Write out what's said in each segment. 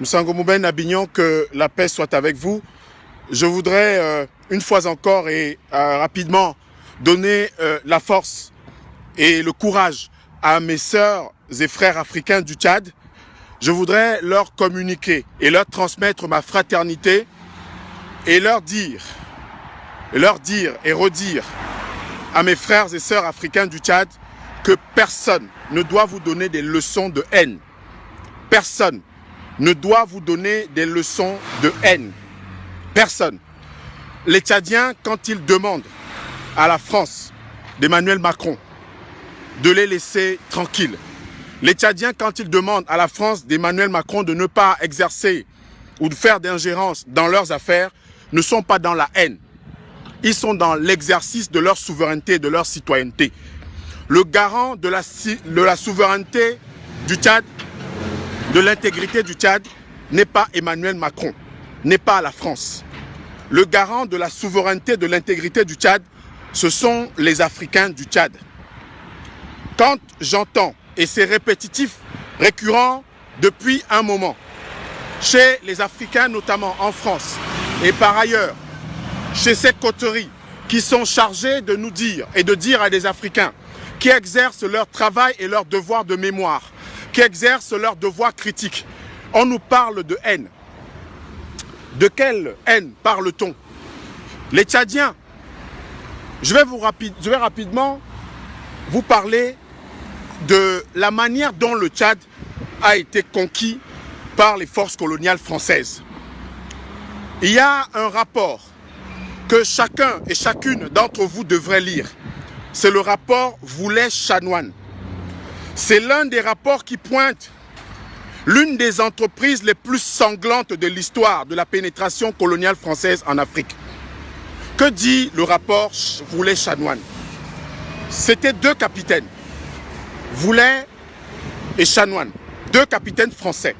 Moussango Mouben Abignon, que la paix soit avec vous. Je voudrais une fois encore et rapidement donner la force et le courage à mes sœurs et frères africains du Tchad. Je voudrais leur communiquer et leur transmettre ma fraternité et leur dire et redire à mes frères et sœurs africains du Tchad que personne ne doit vous donner des leçons de haine. Personne ne doit vous donner des leçons de haine. Personne. Les Tchadiens, quand ils demandent à la France d'Emmanuel Macron de les laisser tranquilles, les Tchadiens, quand ils demandent à la France d'Emmanuel Macron de ne pas exercer ou de faire d'ingérence dans leurs affaires, ne sont pas dans la haine. Ils sont dans l'exercice de leur souveraineté et de leur citoyenneté. Le garant de la souveraineté du Tchad, de l'intégrité du Tchad, n'est pas Emmanuel Macron, n'est pas la France. Le garant de la souveraineté, de l'intégrité du Tchad, ce sont les Africains du Tchad. Quand j'entends, et c'est répétitif, récurrent depuis un moment, chez les Africains, notamment en France, et par ailleurs, chez ces coteries qui sont chargées de nous dire et de dire à des Africains qui exercent leur travail et leur devoir de mémoire, qui exercent leur devoir critique, on nous parle de haine. De quelle haine parle-t-on? Les Tchadiens. Je vais rapidement vous parler de la manière dont le Tchad a été conquis par les forces coloniales françaises. Il y a un rapport que chacun et chacune d'entre vous devrait lire. C'est le rapport Voulet-Chanoine. C'est l'un des rapports qui pointe l'une des entreprises les plus sanglantes de l'histoire de la pénétration coloniale française en Afrique. Que dit le rapport Voulet-Chanoine? C'était deux capitaines, Voulet et Chanoine, deux capitaines français,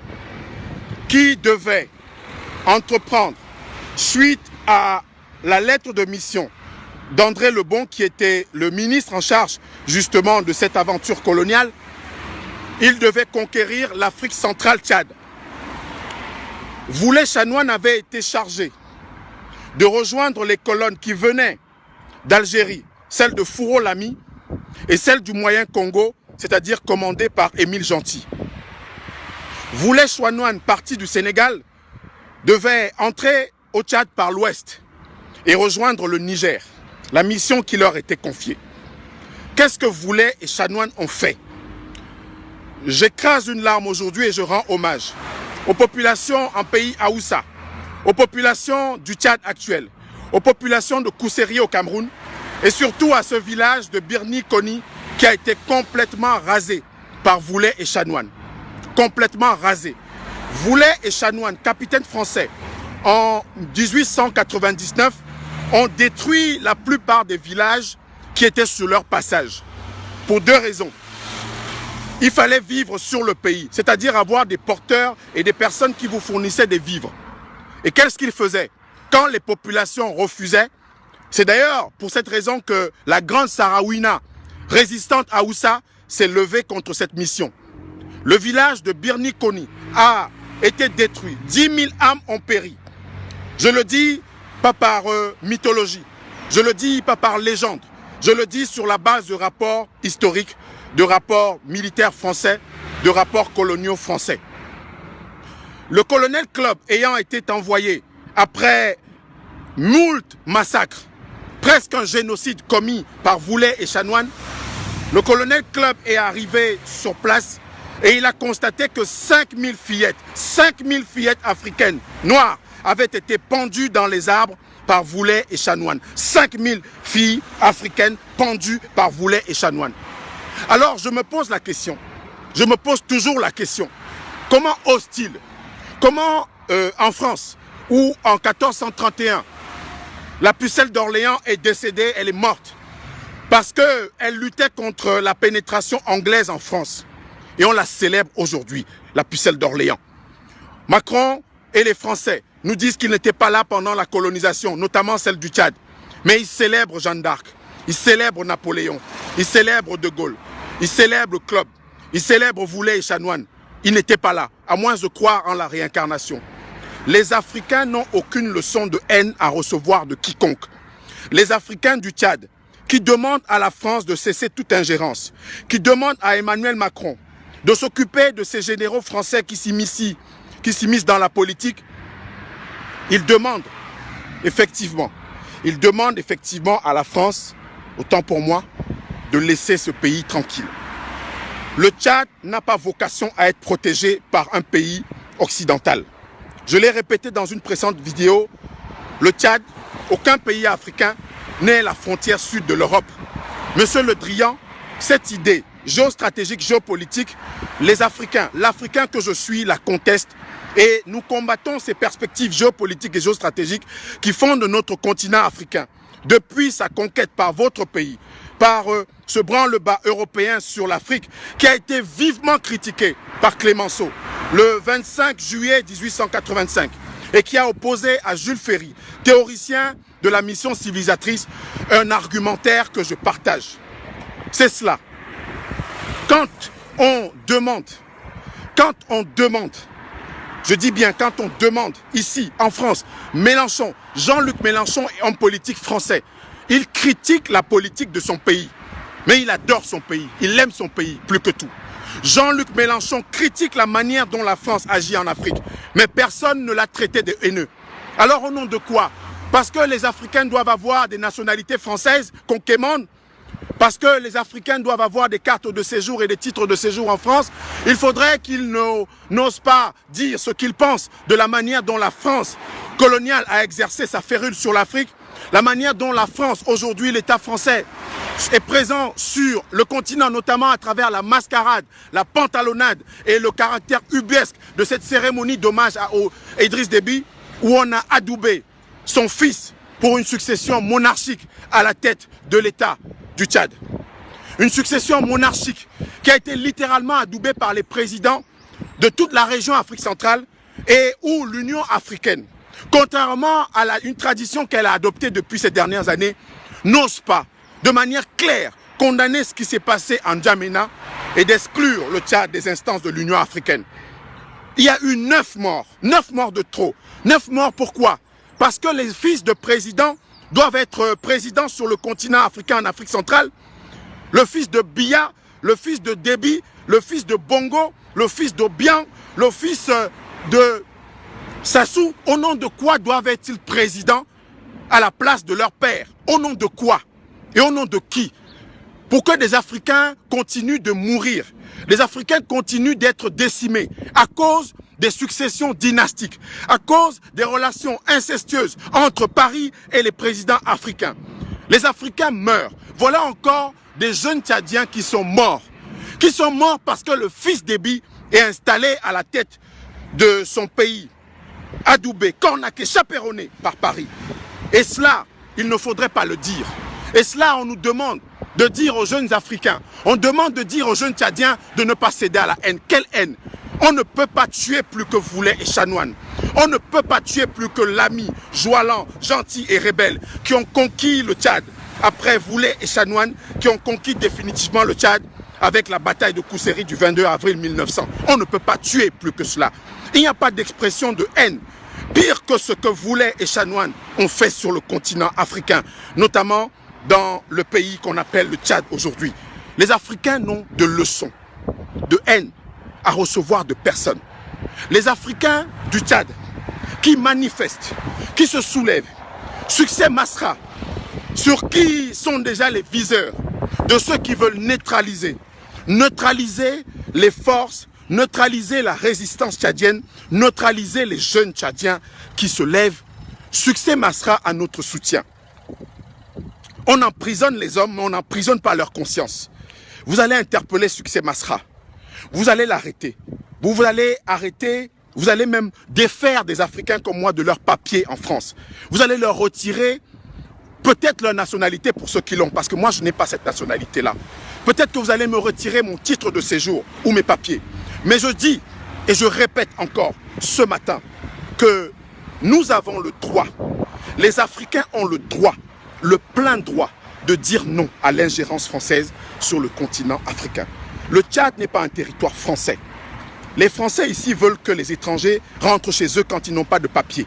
qui devaient entreprendre, suite à la lettre de mission d'André Lebon, qui était le ministre en charge justement de cette aventure coloniale, il devait conquérir l'Afrique centrale Tchad. Voulet-Chanoine avait été chargé de rejoindre les colonnes qui venaient d'Algérie, celle de Fouro-Lamy et celle du Moyen Congo, c'est-à-dire commandée par Émile Gentil. Voulet-Chanoine, parti du Sénégal, devait entrer au Tchad par l'ouest et rejoindre le Niger, la mission qui leur était confiée. Qu'est-ce que Voulet et Chanoine ont fait? J'écrase une larme aujourd'hui et je rends hommage aux populations en pays Haoussa, aux populations du Tchad actuel, aux populations de Kousséri au Cameroun et surtout à ce village de Birni Koni qui a été complètement rasé par Voulet et Chanoine. Complètement rasé. Voulet et Chanoine, capitaines français, en 1899, ont détruit la plupart des villages qui étaient sur leur passage. Pour deux raisons. Il fallait vivre sur le pays, c'est-à-dire avoir des porteurs et des personnes qui vous fournissaient des vivres. Et qu'est-ce qu'ils faisaient? Quand les populations refusaient, c'est d'ailleurs pour cette raison que la grande Saraouina, résistante à Oussa, s'est levée contre cette mission. Le village de Birni Koni a été détruit. 10 000 âmes ont péri. Je le dis pas par mythologie, je le dis pas par légende, je le dis sur la base de rapports historiques, de rapports militaires français, de rapports coloniaux français. Le colonel Club ayant été envoyé après moult massacres, presque un génocide commis par Voulet et Chanoine, le colonel Club est arrivé sur place et il a constaté que 5000 fillettes africaines noires avaient été pendues dans les arbres par Voulet et Chanoine. 5000 filles africaines pendues par Voulet et Chanoine. Alors je me pose la question, je me pose toujours la question, comment ose-t-il, comment en France, où en 1431, la pucelle d'Orléans est décédée, elle est morte, parce qu'elle luttait contre la pénétration anglaise en France. Et on la célèbre aujourd'hui, la pucelle d'Orléans. Macron et les Français nous disent qu'ils n'étaient pas là pendant la colonisation, notamment celle du Tchad. Mais ils célèbrent Jeanne d'Arc, ils célèbrent Napoléon, ils célèbrent De Gaulle, ils célèbrent Club, ils célèbrent Voulet et Chanoine. Ils n'étaient pas là. à moins de croire en la réincarnation. Les Africains n'ont aucune leçon de haine à recevoir de quiconque. Les Africains du Tchad, qui demandent à la France de cesser toute ingérence, qui demandent à Emmanuel Macron de s'occuper de ces généraux français qui s'immiscent dans la politique, ils demandent effectivement à la France, autant pour moi, de laisser ce pays tranquille. Le Tchad n'a pas vocation à être protégé par un pays occidental. Je l'ai répété dans une précédente vidéo, le Tchad, aucun pays africain n'est la frontière sud de l'Europe. Monsieur Le Drian, cette idée géostratégique, géopolitique, les Africains, l'Africain que je suis, la conteste et nous combattons ces perspectives géopolitiques et géostratégiques qui font de notre continent africain, depuis sa conquête par votre pays, par ce branle-bas européen sur l'Afrique qui a été vivement critiqué par Clémenceau le 25 juillet 1885 et qui a opposé à Jules Ferry, théoricien de la mission civilisatrice, un argumentaire que je partage. C'est cela. Quand on demande, je dis bien quand on demande ici en France, Mélenchon, Jean-Luc Mélenchon est homme politique français. Il critique la politique de son pays, mais il adore son pays, il aime son pays plus que tout. Jean-Luc Mélenchon critique la manière dont la France agit en Afrique, mais personne ne l'a traité de haineux. Alors au nom de quoi? Parce que les Africains doivent avoir des nationalités françaises qu'on quémande, parce que les Africains doivent avoir des cartes de séjour et des titres de séjour en France, il faudrait qu'ils n'osent pas dire ce qu'ils pensent de la manière dont la France coloniale a exercé sa férule sur l'Afrique, la manière dont la France, aujourd'hui l'État français, est présent sur le continent, notamment à travers la mascarade, la pantalonnade et le caractère ubuesque de cette cérémonie d'hommage à Idriss Déby, où on a adoubé son fils pour une succession monarchique à la tête de l'État du Tchad. Une succession monarchique qui a été littéralement adoubée par les présidents de toute la région Afrique centrale et où l'Union africaine, contrairement à une tradition qu'elle a adoptée depuis ces dernières années, n'ose pas de manière claire condamner ce qui s'est passé en N'Djamena et d'exclure le Tchad des instances de l'Union africaine. Il y a eu 9 morts de trop. 9 morts pourquoi? Parce que les fils de présidents doivent être présidents sur le continent africain en Afrique centrale. Le fils de Biya, le fils de Déby, le fils de Bongo, le fils d'Obiang, le fils de Sassou, au nom de quoi doivent-ils présidents à la place de leur père? Au nom de quoi? Et au nom de qui? Pour que des Africains continuent de mourir, les Africains continuent d'être décimés à cause des successions dynastiques, à cause des relations incestueuses entre Paris et les présidents africains. Les Africains meurent. Voilà encore des jeunes Tchadiens qui sont morts parce que le fils d'Éby est installé à la tête de son pays, adoubé, cornaqué, chaperonné par Paris. Et cela, il ne faudrait pas le dire. Et cela, on nous demande de dire aux jeunes Africains, on demande de dire aux jeunes Tchadiens de ne pas céder à la haine. Quelle haine? On ne peut pas tuer plus que Voulet et Chanoine. On ne peut pas tuer plus que Lamy, Joalan, Gentil et Rebelle qui ont conquis le Tchad. Après Voulet et Chanoine qui ont conquis définitivement le Tchad avec la bataille de Kousséri du 22 avril 1900. On ne peut pas tuer plus que cela. Il n'y a pas d'expression de haine. Pire que ce que Voulet et Chanoine ont fait sur le continent africain, notamment dans le pays qu'on appelle le Tchad aujourd'hui. Les Africains n'ont de leçons de haine à recevoir de personne. Les Africains du Tchad qui manifestent, qui se soulèvent, Succès Masra, sur qui sont déjà les viseurs de ceux qui veulent neutraliser les forces, neutraliser la résistance tchadienne, neutraliser les jeunes tchadiens qui se lèvent. Succès Masra a notre soutien. On emprisonne les hommes, mais on n'emprisonne pas leur conscience. Vous allez interpeller Succès Masra. Vous allez l'arrêter. Vous allez arrêter, vous allez même défaire des Africains comme moi de leurs papiers en France. Vous allez leur retirer peut-être leur nationalité pour ceux qui l'ont, parce que moi je n'ai pas cette nationalité-là. Peut-être que vous allez me retirer mon titre de séjour ou mes papiers. Mais je dis, et je répète encore ce matin, que nous avons le droit, les Africains ont le droit, le plein droit de dire non à l'ingérence française sur le continent africain. Le Tchad n'est pas un territoire français. Les Français ici veulent que les étrangers rentrent chez eux quand ils n'ont pas de papier.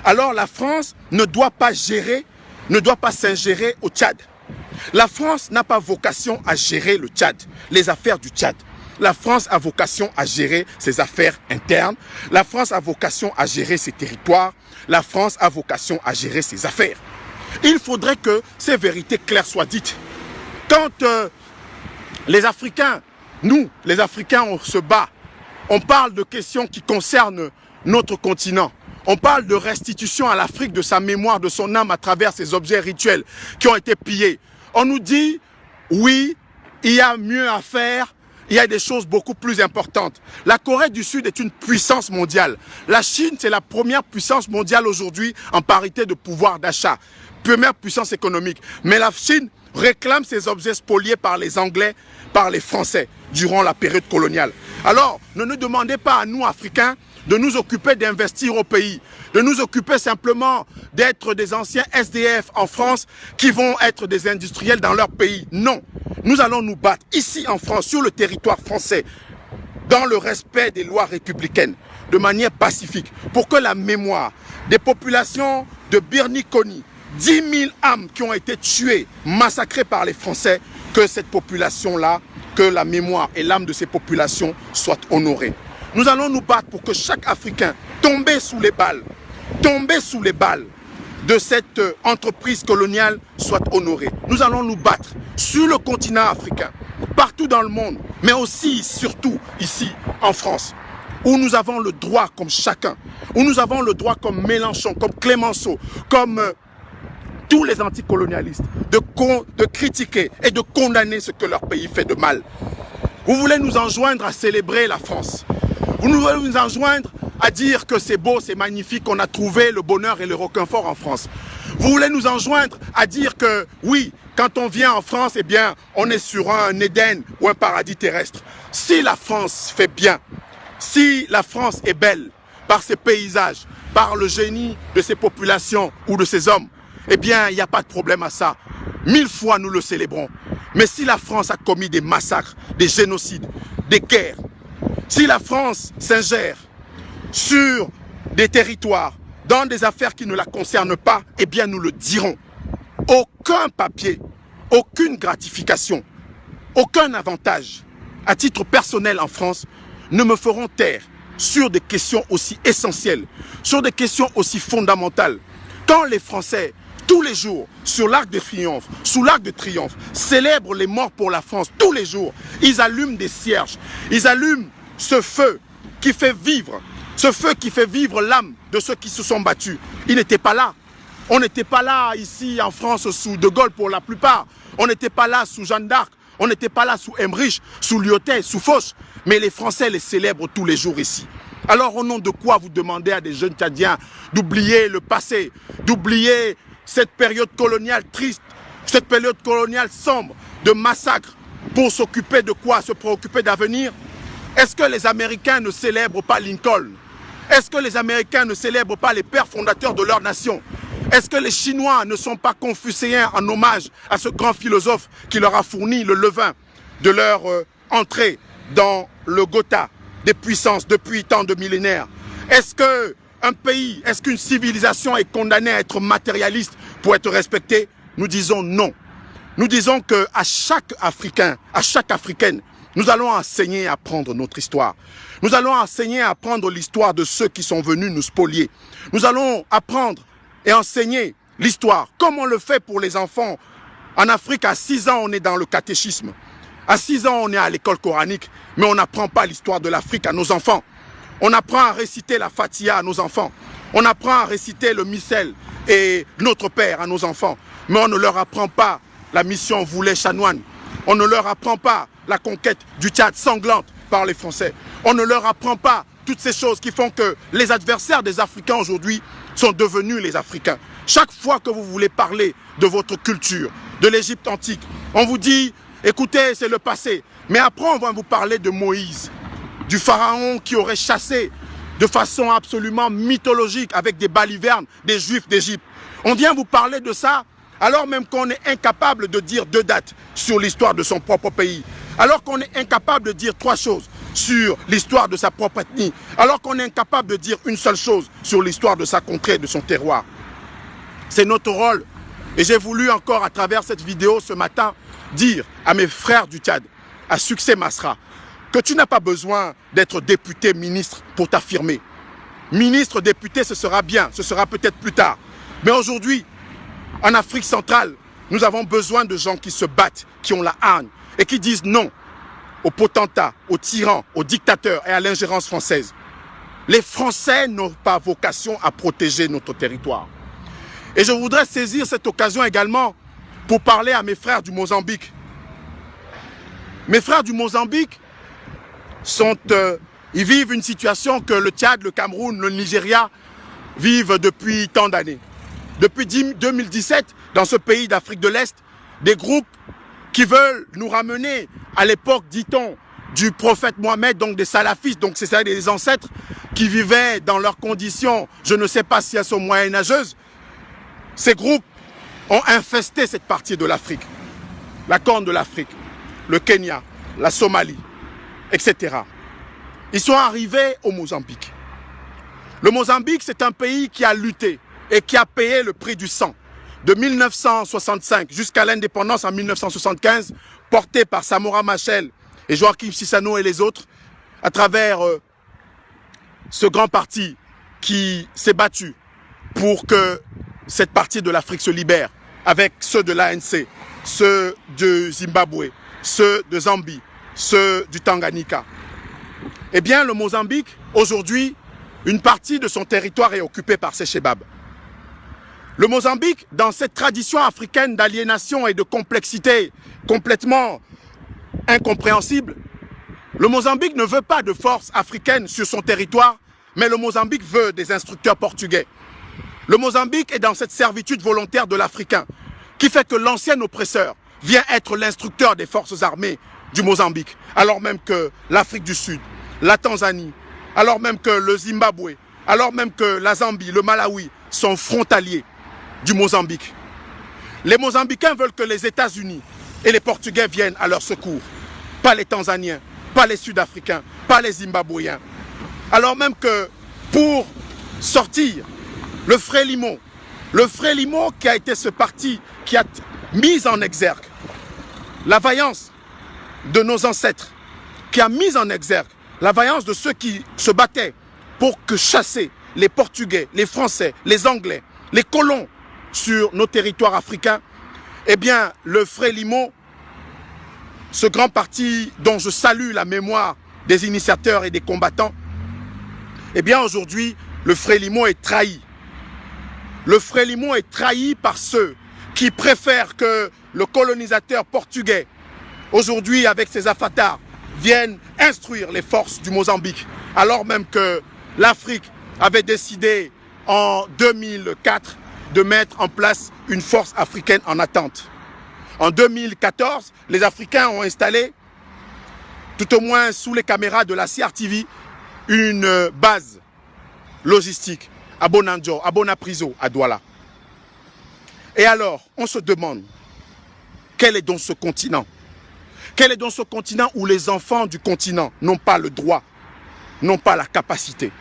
Alors la France ne doit pas s'ingérer au Tchad. La France n'a pas vocation à gérer le Tchad, les affaires du Tchad. La France a vocation à gérer ses affaires internes. La France a vocation à gérer ses territoires. La France a vocation à gérer ses affaires. Il faudrait que ces vérités claires soient dites. Quand les Africains, nous, les Africains, on se bat, on parle de questions qui concernent notre continent. On parle de restitution à l'Afrique de sa mémoire, de son âme à travers ces objets rituels qui ont été pillés. On nous dit, oui, il y a mieux à faire, il y a des choses beaucoup plus importantes. La Corée du Sud est une puissance mondiale. La Chine, c'est la première puissance mondiale aujourd'hui en parité de pouvoir d'achat. Première puissance économique. Mais la Chine réclame ces objets spoliés par les Anglais, par les Français, durant la période coloniale. Alors, ne nous demandez pas à nous, Africains, de nous occuper d'investir au pays, de nous occuper simplement d'être des anciens SDF en France qui vont être des industriels dans leur pays. Non, nous allons nous battre ici en France, sur le territoire français, dans le respect des lois républicaines, de manière pacifique, pour que la mémoire des populations de Birni-Koni, 10 000 âmes qui ont été tuées, massacrées par les Français, que cette population-là, que la mémoire et l'âme de ces populations soient honorées. Nous allons nous battre pour que chaque Africain tombé sous les balles de cette entreprise coloniale soit honoré. Nous allons nous battre sur le continent africain, partout dans le monde, mais aussi, surtout ici, en France, où nous avons le droit comme chacun, où nous avons le droit comme Mélenchon, comme Clémenceau, comme tous les anticolonialistes, de critiquer et de condamner ce que leur pays fait de mal. Vous voulez nous enjoindre à célébrer la France. Vous voulez nous enjoindre à dire que c'est beau, c'est magnifique, qu'on a trouvé le bonheur et le réconfort en France. Vous voulez nous enjoindre à dire que oui, quand on vient en France, eh bien, on est sur un Éden ou un paradis terrestre. Si la France fait bien, si la France est belle par ses paysages, par le génie de ses populations ou de ses hommes, eh bien, il n'y a pas de problème à ça. 1000 fois, nous le célébrons. Mais si la France a commis des massacres, des génocides, des guerres, si la France s'ingère sur des territoires, dans des affaires qui ne la concernent pas, eh bien, nous le dirons. Aucun papier, aucune gratification, aucun avantage, à titre personnel en France, ne me feront taire sur des questions aussi essentielles, sur des questions aussi fondamentales. Quand les Français, tous les jours, sur l'Arc de Triomphe, sous l'Arc de Triomphe, célèbrent les morts pour la France, tous les jours, ils allument des cierges, ils allument ce feu qui fait vivre l'âme de ceux qui se sont battus. Ils n'étaient pas là. On n'était pas là ici en France sous De Gaulle pour la plupart. On n'était pas là sous Jeanne d'Arc. On n'était pas là sous Emmerich, sous Lyotet, sous Foch. Mais les Français les célèbrent tous les jours ici. Alors au nom de quoi vous demandez à des jeunes Tchadiens d'oublier le passé, d'oublier cette période coloniale triste, cette période coloniale sombre, de massacres, pour s'occuper de quoi? Se préoccuper d'avenir? Est-ce que les Américains ne célèbrent pas Lincoln? Est-ce que les Américains ne célèbrent pas les pères fondateurs de leur nation? Est-ce que les Chinois ne sont pas confucéens en hommage à ce grand philosophe qui leur a fourni le levain de leur entrée dans le Gotha des puissances depuis tant de millénaires? Est-ce qu'un pays, est-ce qu'une civilisation est condamnée à être matérialiste pour être respectée? Nous disons non. Nous disons qu'à chaque Africain, à chaque Africaine, nous allons enseigner à apprendre notre histoire. Nous allons enseigner à apprendre l'histoire de ceux qui sont venus nous spolier. Nous allons apprendre et enseigner l'histoire, comme on le fait pour les enfants. En Afrique, à 6 ans, on est dans le catéchisme. À 6 ans, on est à l'école coranique, mais on n'apprend pas l'histoire de l'Afrique à nos enfants. On apprend à réciter la Fatiha à nos enfants. On apprend à réciter le Missel et Notre Père à nos enfants. Mais on ne leur apprend pas la mission Voulet Chanoine. On ne leur apprend pas la conquête du Tchad sanglante par les Français. On ne leur apprend pas toutes ces choses qui font que les adversaires des Africains aujourd'hui sont devenus les Africains. Chaque fois que vous voulez parler de votre culture, de l'Égypte antique, on vous dit, écoutez, c'est le passé. Mais après, on va vous parler de Moïse, du pharaon qui aurait chassé de façon absolument mythologique avec des balivernes des Juifs d'Égypte. On vient vous parler de ça alors même qu'on est incapable de dire 2 dates sur l'histoire de son propre pays. Alors qu'on est incapable de dire 3 choses sur l'histoire de sa propre ethnie, alors qu'on est incapable de dire une seule chose sur l'histoire de sa contrée, de son terroir. C'est notre rôle. Et j'ai voulu encore, à travers cette vidéo ce matin, dire à mes frères du Tchad, à Succès Masra, que tu n'as pas besoin d'être député, ministre pour t'affirmer. Ministre, député, ce sera bien, ce sera peut-être plus tard. Mais aujourd'hui, en Afrique centrale, nous avons besoin de gens qui se battent, qui ont la haine et qui disent non aux potentats, aux tyrans, aux dictateurs et à l'ingérence française. Les Français n'ont pas vocation à protéger notre territoire. Et je voudrais saisir cette occasion également pour parler à mes frères du Mozambique. Mes frères du Mozambique ils vivent une situation que le Tchad, le Cameroun, le Nigeria vivent depuis tant d'années. Depuis 2017, dans ce pays d'Afrique de l'Est, des groupes qui veulent nous ramener à l'époque, dit-on, du prophète Mohammed, donc des salafistes, donc c'est-à-dire des ancêtres qui vivaient dans leurs conditions, je ne sais pas si elles sont moyenâgeuses. Ces groupes ont infesté cette partie de l'Afrique, la Corne de l'Afrique, le Kenya, la Somalie, etc. Ils sont arrivés au Mozambique. Le Mozambique, c'est un pays qui a lutté et qui a payé le prix du sang. De 1965 jusqu'à l'indépendance en 1975, porté par Samora Machel et Joachim Chissano et les autres, à travers ce grand parti qui s'est battu pour que cette partie de l'Afrique se libère, avec ceux de l'ANC, ceux de Zimbabwe, ceux de Zambie, ceux du Tanganyika. Eh bien, le Mozambique, aujourd'hui, une partie de son territoire est occupée par ces chebabs. Le Mozambique, dans cette tradition africaine d'aliénation et de complexité complètement incompréhensible, le Mozambique ne veut pas de force africaine sur son territoire, mais le Mozambique veut des instructeurs portugais. Le Mozambique est dans cette servitude volontaire de l'Africain, qui fait que l'ancien oppresseur vient être l'instructeur des forces armées du Mozambique, alors même que l'Afrique du Sud, la Tanzanie, alors même que le Zimbabwe, alors même que la Zambie, le Malawi sont frontaliers du Mozambique. Les Mozambicains veulent que les États-Unis et les Portugais viennent à leur secours, pas les Tanzaniens, pas les Sud-Africains, pas les Zimbabwéens. Alors même que pour sortir le Frélimo qui a été ce parti qui a mis en exergue la vaillance de nos ancêtres, qui a mis en exergue la vaillance de ceux qui se battaient pour que chasser les Portugais, les Français, les Anglais, les colons sur nos territoires africains, eh bien, le Frélimo, ce grand parti dont je salue la mémoire des initiateurs et des combattants, eh bien, aujourd'hui, le Frélimo est trahi. Le Frélimo est trahi par ceux qui préfèrent que le colonisateur portugais, aujourd'hui avec ses avatars, vienne instruire les forces du Mozambique, alors même que l'Afrique avait décidé en 2004 de mettre en place une force africaine en attente. En 2014, les Africains ont installé, tout au moins sous les caméras de la CRTV, une base logistique à Bonanjo, à Bonapriso, à Douala. Et alors, on se demande, quel est donc ce continent? Quel est donc ce continent où les enfants du continent n'ont pas le droit, n'ont pas la capacité,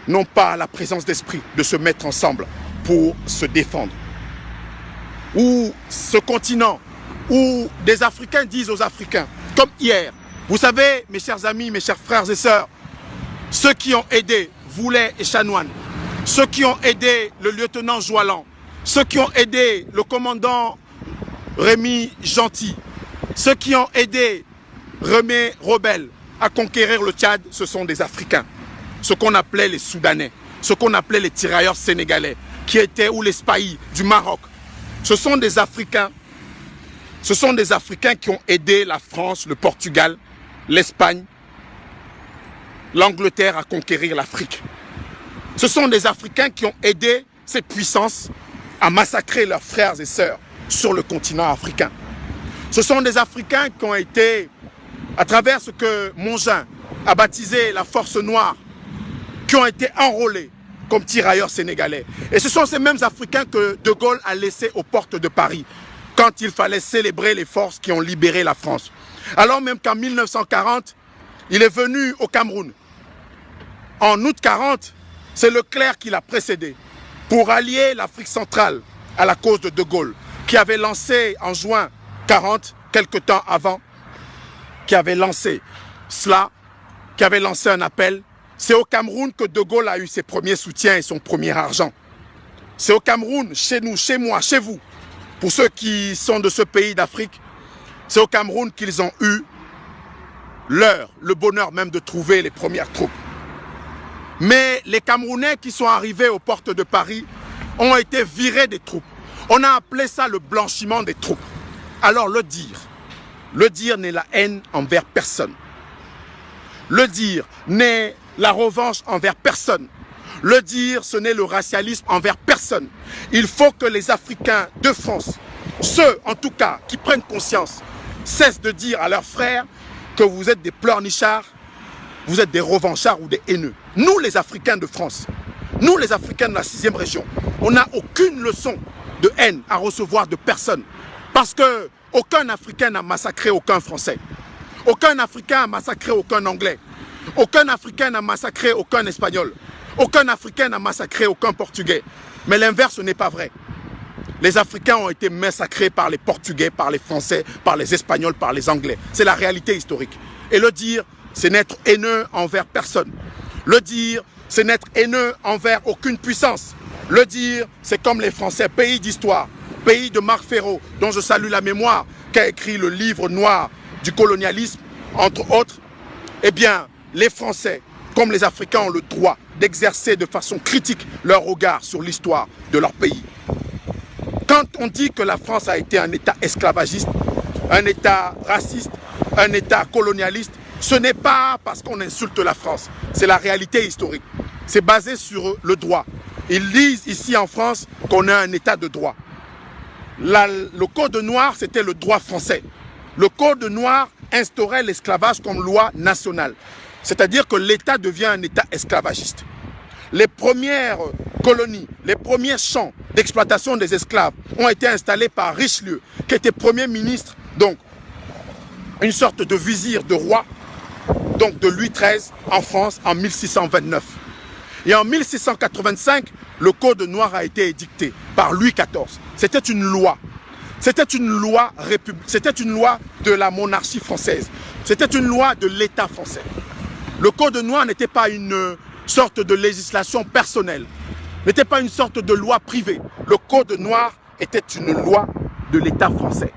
n'ont pas la présence d'esprit de se mettre ensemble pour se défendre? Où ce continent, où des Africains disent aux Africains, comme hier, vous savez, mes chers amis, mes chers frères et sœurs, ceux qui ont aidé Voulet et Chanoine, ceux qui ont aidé le lieutenant Joalan, ceux qui ont aidé le commandant Rémi Gentil, ceux qui ont aidé Rémi Robel à conquérir le Tchad, ce sont des Africains. Ce qu'on appelait les Soudanais, ce qu'on appelait les tirailleurs sénégalais, qui étaient, ou les Spahis du Maroc. Ce sont des Africains. Ce sont des Africains qui ont aidé la France, le Portugal, l'Espagne, l'Angleterre à conquérir l'Afrique. Ce sont des Africains qui ont aidé ces puissances à massacrer leurs frères et sœurs sur le continent africain. Ce sont des Africains qui ont été, à travers ce que Mongin a baptisé la force noire, qui ont été enrôlés comme tirailleurs sénégalais. Et ce sont ces mêmes Africains que De Gaulle a laissés aux portes de Paris quand il fallait célébrer les forces qui ont libéré la France. Alors même qu'en 1940, il est venu au Cameroun. En août 40, c'est Leclerc qui l'a précédé pour allier l'Afrique centrale à la cause de De Gaulle, qui avait lancé en juin 40, quelque temps avant, qui avait lancé cela, qui avait lancé un appel. C'est au Cameroun que De Gaulle a eu ses premiers soutiens et son premier argent. C'est au Cameroun, chez nous, chez moi, chez vous, pour ceux qui sont de ce pays d'Afrique, c'est au Cameroun qu'ils ont eu le bonheur même de trouver les premières troupes. Mais les Camerounais qui sont arrivés aux portes de Paris ont été virés des troupes. On a appelé ça le blanchiment des troupes. Alors le dire n'est la haine envers personne. Le dire n'est la revanche envers personne. Le dire, ce n'est le racialisme envers personne. Il faut que les Africains de France, ceux en tout cas qui prennent conscience, cessent de dire à leurs frères que vous êtes des pleurnichards, vous êtes des revanchards ou des haineux. Nous les Africains de France, nous les Africains de la 6e région, on n'a aucune leçon de haine à recevoir de personne. Parce que aucun Africain n'a massacré aucun Français. Aucun Africain n'a massacré aucun Anglais. Aucun Africain n'a massacré aucun Espagnol. Aucun Africain n'a massacré aucun Portugais. Mais l'inverse n'est pas vrai. Les Africains ont été massacrés par les Portugais, par les Français, par les Espagnols, par les Anglais. C'est la réalité historique. Et le dire, c'est n'être haineux envers personne. Le dire, c'est n'être haineux envers aucune puissance. Le dire, c'est comme les Français, pays d'histoire, pays de Marc Ferraud, dont je salue la mémoire, qui a écrit le livre noir du colonialisme, entre autres. Eh bien, les Français, comme les Africains, ont le droit d'exercer de façon critique leur regard sur l'histoire de leur pays. Quand on dit que la France a été un État esclavagiste, un État raciste, un État colonialiste, ce n'est pas parce qu'on insulte la France, c'est la réalité historique. C'est basé sur le droit. Ils disent ici en France qu'on a un État de droit. Le Code noir, c'était le droit français. Le Code noir instaurait l'esclavage comme loi nationale. C'est-à-dire que l'État devient un État esclavagiste. Les premières colonies, les premiers champs d'exploitation des esclaves ont été installés par Richelieu, qui était Premier ministre, donc une sorte de vizir de roi, donc de Louis XIII en France en 1629. Et en 1685, le Code noir a été édicté par Louis XIV. C'était une loi. C'était une loi de la monarchie française. C'était une loi de l'État français. Le Code noir n'était pas une sorte de législation personnelle, n'était pas une sorte de loi privée. Le Code noir était une loi de l'État français.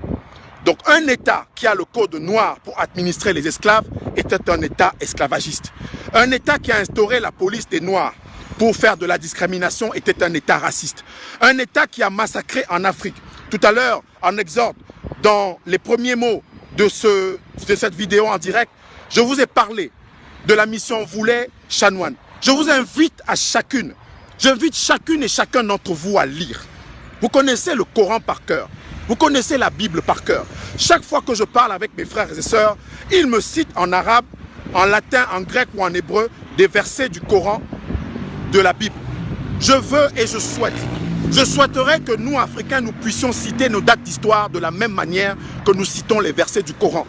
Donc un État qui a le Code noir pour administrer les esclaves était un État esclavagiste. Un État qui a instauré la police des Noirs pour faire de la discrimination était un État raciste. Un État qui a massacré en Afrique. Tout à l'heure, en exorde, dans les premiers mots de cette vidéo en direct, je vous ai parlé de la mission Voulet-Chanoine. Je vous invite à chacune, j'invite chacune et chacun d'entre vous à lire. Vous connaissez le Coran par cœur, vous connaissez la Bible par cœur. Chaque fois que je parle avec mes frères et sœurs, ils me citent en arabe, en latin, en grec ou en hébreu, des versets du Coran, de la Bible. Je veux et je souhaiterais que nous, Africains, nous puissions citer nos dates d'histoire de la même manière que nous citons les versets du Coran.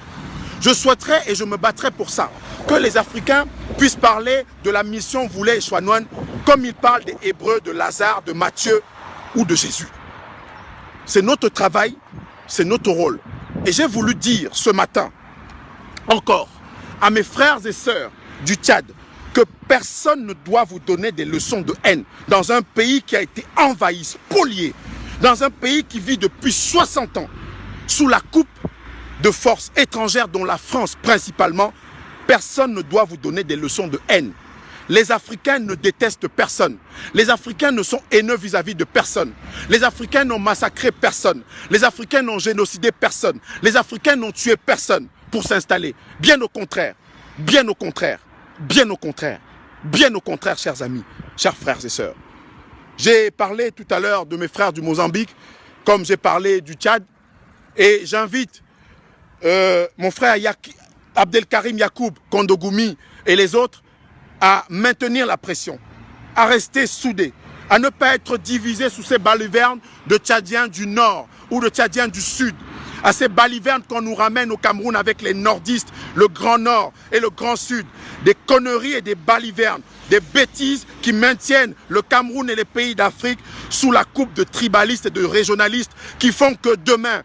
Je souhaiterais et je me battrais pour ça, que les Africains puissent parler de la mission Voulet-Chanoine comme ils parlent des Hébreux, de Lazare, de Matthieu ou de Jésus. C'est notre travail, c'est notre rôle. Et j'ai voulu dire ce matin, encore, à mes frères et sœurs du Tchad, que personne ne doit vous donner des leçons de haine dans un pays qui a été envahi, spolié, dans un pays qui vit depuis 60 ans sous la coupe de forces étrangères dont la France principalement. Personne ne doit vous donner des leçons de haine. Les Africains ne détestent personne. Les Africains ne sont haineux vis-à-vis de personne. Les Africains n'ont massacré personne. Les Africains n'ont génocidé personne. Les Africains n'ont tué personne pour s'installer. Bien au contraire. Bien au contraire. Bien au contraire. Bien au contraire, chers amis, chers frères et sœurs. J'ai parlé tout à l'heure de mes frères du Mozambique, comme j'ai parlé du Tchad. Et j'invite mon frère Abdelkarim Yacoub Kondogoumi et les autres à maintenir la pression, à rester soudés, à ne pas être divisés sous ces balivernes de Tchadiens du Nord ou de Tchadiens du Sud, à ces balivernes qu'on nous ramène au Cameroun avec les nordistes, le Grand Nord et le Grand Sud, des conneries et des balivernes, des bêtises qui maintiennent le Cameroun et les pays d'Afrique sous la coupe de tribalistes et de régionalistes qui font que demain,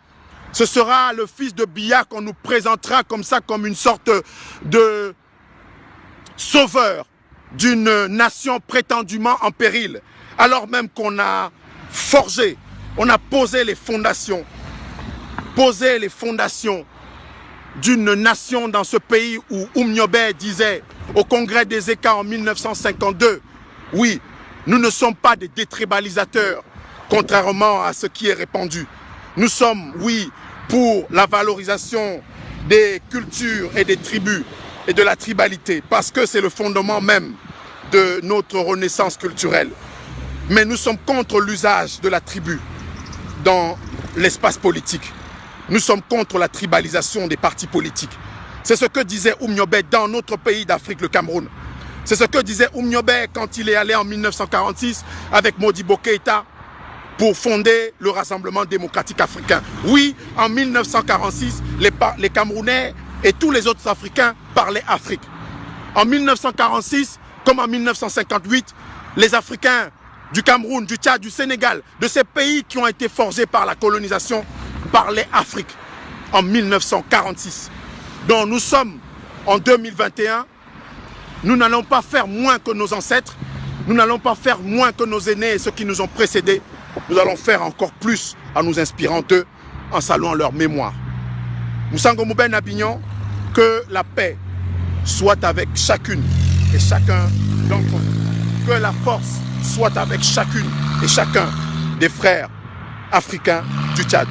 ce sera le fils de Biya qu'on nous présentera comme ça, comme une sorte de sauveur d'une nation prétendument en péril, alors même qu'on a forgé, on a posé les fondations d'une nation dans ce pays où Oumniobé disait au Congrès des Écarts en 1952, oui, nous ne sommes pas des détribalisateurs, contrairement à ce qui est répandu. Nous sommes, oui, pour la valorisation des cultures et des tribus et de la tribalité, parce que c'est le fondement même de notre renaissance culturelle. Mais nous sommes contre l'usage de la tribu dans l'espace politique. Nous sommes contre la tribalisation des partis politiques. C'est ce que disait Oumniobé dans notre pays d'Afrique, le Cameroun. C'est ce que disait Oumniobé quand il est allé en 1946 avec Modibo Keïta pour fonder le Rassemblement démocratique africain. Oui, en 1946, les Camerounais et tous les autres Africains parlaient Afrique. En 1946, comme en 1958, les Africains du Cameroun, du Tchad, du Sénégal, de ces pays qui ont été forgés par la colonisation, parlaient Afrique en 1946. Donc nous sommes en 2021, nous n'allons pas faire moins que nos ancêtres, nous n'allons pas faire moins que nos aînés et ceux qui nous ont précédés, nous allons faire encore plus en nous inspirant d'eux, en saluant leur mémoire. Moussango Mouben Abignon, que la paix soit avec chacune et chacun d'entre nous, que la force soit avec chacune et chacun des frères africains du Tchad.